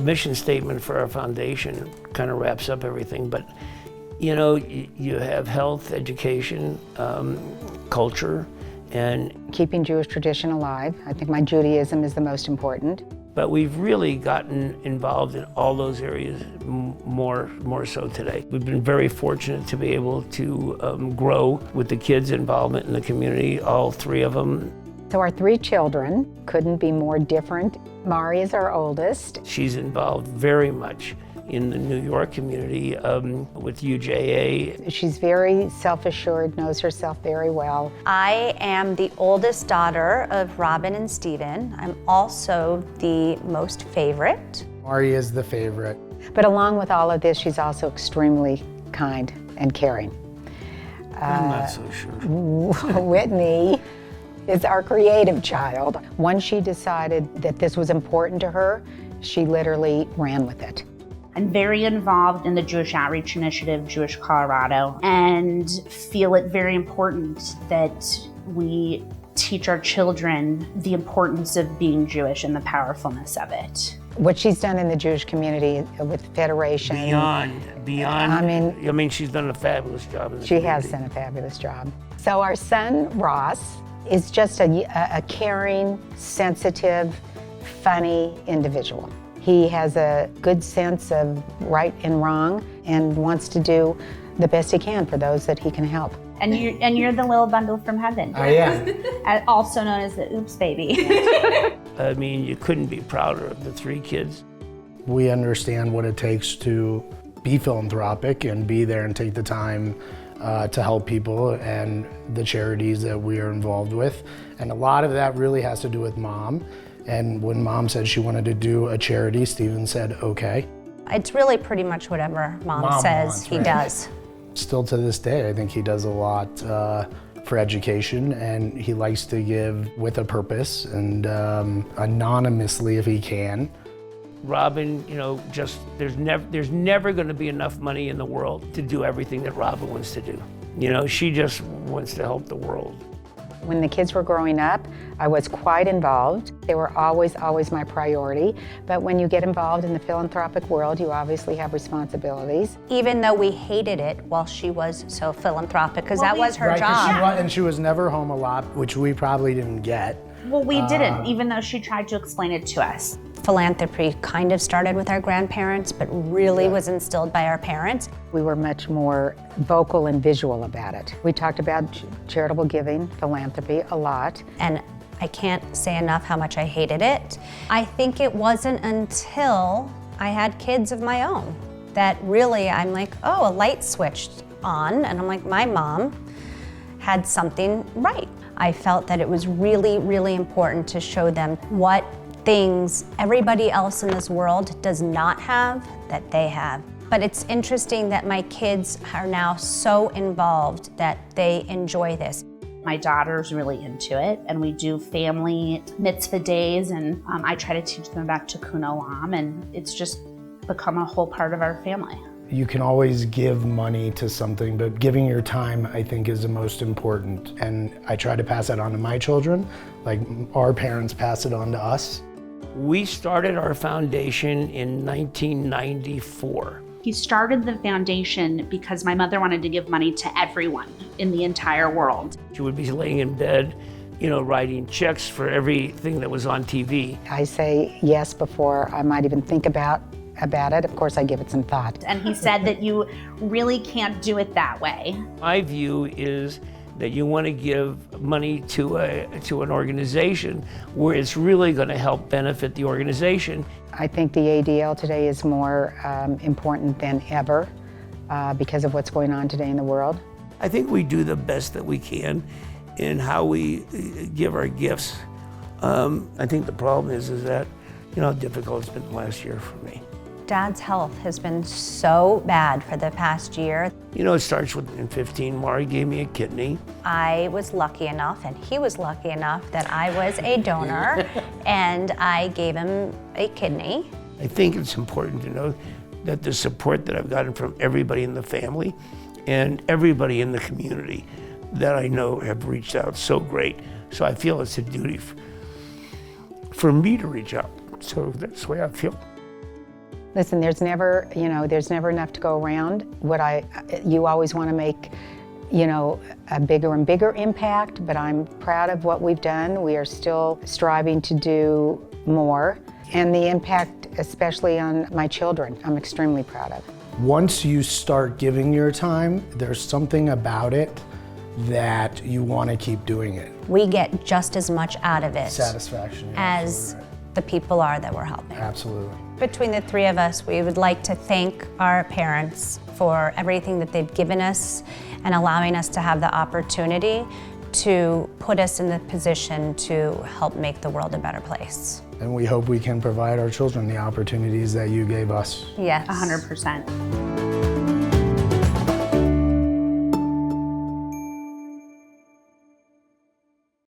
mission statement for our foundation kind of wraps up everything, but you know, you have health, education, culture, and keeping Jewish tradition alive. I think my Judaism is the most important. But we've really gotten involved in all those areas more so today. We've been very fortunate to be able to grow with the kids' involvement in the community, all three of them. So our three children couldn't be more different. Mari is our oldest. She's involved very much in the New York community with UJA. She's very self-assured, knows herself very well. I am the oldest daughter of Robin and Stephen. I'm also the most favorite. Mari is the favorite. But along with all of this, she's also extremely kind and caring. I'm not so sure. Whitney is our creative child. Once she decided that this was important to her, she literally ran with it. I'm very involved in the Jewish Outreach Initiative, Jewish Colorado, and feel it very important that we teach our children the importance of being Jewish and the powerfulness of it. What she's done in the Jewish community with Federation. Beyond. I mean, she's done a fabulous job in the community. She has done a fabulous job. So our son, Ross, is just a caring, sensitive, funny individual. He has a good sense of right and wrong and wants to do the best he can for those that he can help. And you're the little bundle from heaven. I am. Also known as the Oops Baby. I mean, you couldn't be prouder of the three kids. We understand what it takes to be philanthropic and be there and take the time to help people and the charities that we are involved with. And a lot of that really has to do with Mom. And when Mom said she wanted to do a charity, Stephen said, okay. It's really pretty much whatever Mom says wants, he right? does. Still to this day, I think he does a lot for education, and he likes to give with a purpose and anonymously if he can. Robin, you know, there's never going to be enough money in the world to do everything that Robin wants to do. You know, she just wants to help the world. When the kids were growing up, I was quite involved. They were always my priority. But when you get involved in the philanthropic world, you obviously have responsibilities. Even though we hated it while she was so philanthropic, because that was her Right, 'cause job. and she was never home a lot, which we probably didn't get. Well, we didn't, even though she tried to explain it to us. Philanthropy kind of started with our grandparents, but really was instilled by our parents. We were much more vocal and visual about it. We talked about charitable giving, philanthropy a lot. And I can't say enough how much I hated it. I think it wasn't until I had kids of my own that really I'm like, oh, a light switched on, and I'm like, my mom had something right. I felt that it was really, really important to show them what things everybody else in this world does not have that they have. But it's interesting that my kids are now so involved that they enjoy this. My daughter's really into it, and we do family mitzvah days, and I try to teach them about Tikkun Olam, and it's just become a whole part of our family. You can always give money to something, but giving your time, I think, is the most important. And I try to pass that on to my children, like our parents pass it on to us. We started our foundation in 1994. He started the foundation because my mother wanted to give money to everyone in the entire world. She would be laying in bed, you know, writing checks for everything that was on TV. I say yes before I might even think about it. Of course, I give it some thought. And he said that you really can't do it that way. My view is that you want to give money to an organization where it's really going to help benefit the organization. I think the ADL today is more important than ever because of what's going on today in the world. I think we do the best that we can in how we give our gifts. I think the problem is that, you know, how difficult it's been the last year for me. Dad's health has been so bad for the past year. You know, it starts with in 15, Mari gave me a kidney. I was lucky enough, and he was lucky enough, that I was a donor, and I gave him a kidney. I think it's important to know that the support that I've gotten from everybody in the family and everybody in the community that I know have reached out so great. So I feel it's a duty for me to reach out. So that's the way I feel. Listen, there's never enough to go around. You always want to make, a bigger and bigger impact, but I'm proud of what we've done. We are still striving to do more. And the impact, especially on my children, I'm extremely proud of. Once you start giving your time, there's something about it that you want to keep doing it. We get just as much out of it Satisfaction. as the people are that we're helping. Absolutely. Between the three of us, we would like to thank our parents for everything that they've given us and allowing us to have the opportunity to put us in the position to help make the world a better place. And we hope we can provide our children the opportunities that you gave us. Yes. 100%.